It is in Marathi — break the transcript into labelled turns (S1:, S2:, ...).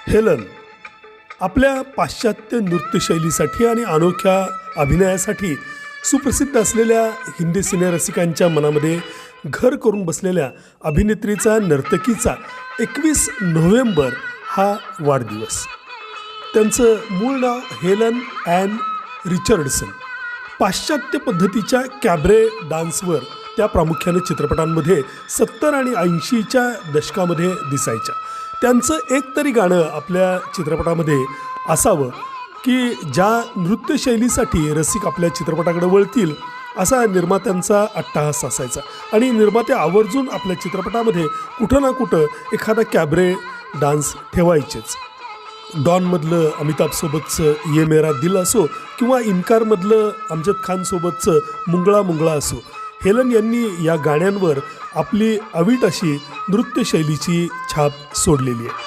S1: हेलन आपल्या पाश्चात्य नृत्यशैलीसाठी आणि अनोख्या अभिनयासाठी सुप्रसिद्ध असलेल्या हिंदी सिनेरसिकांच्या मनामध्ये घर करून बसलेल्या अभिनेत्रीचा नर्तकीचा 21 नोव्हेंबर हा वाढदिवस. त्यांचं मूळ नाव हेलन ॲन रिचर्डसन. पाश्चात्य पद्धतीच्या कॅबरे डान्सवर त्या प्रामुख्याने चित्रपटांमध्ये 70 आणि 80च्या दशकामध्ये दिसायच्या. त्यांचं एक तरी गाणं आपल्या चित्रपटामध्ये असावं की ज्या नृत्यशैलीसाठी रसिक आपल्या चित्रपटाकडे वळतील असा निर्मात्यांचा अट्टाहास असायचा आणि निर्माते आवर्जून आपल्या चित्रपटामध्ये कुठं ना कुठं एखादा कॅबरे डान्स ठेवायचेच. डॉनमधलं अमिताभसोबतचं ये मेरा दिल असो किंवा इन्कारमधलं अमजद खानसोबतचं मुंगळा मुंगळा असो, हेलन यांनी या गाण्यांवर आपली अवीट अशी नृत्यशैलीची छाप सोडलेली आहे.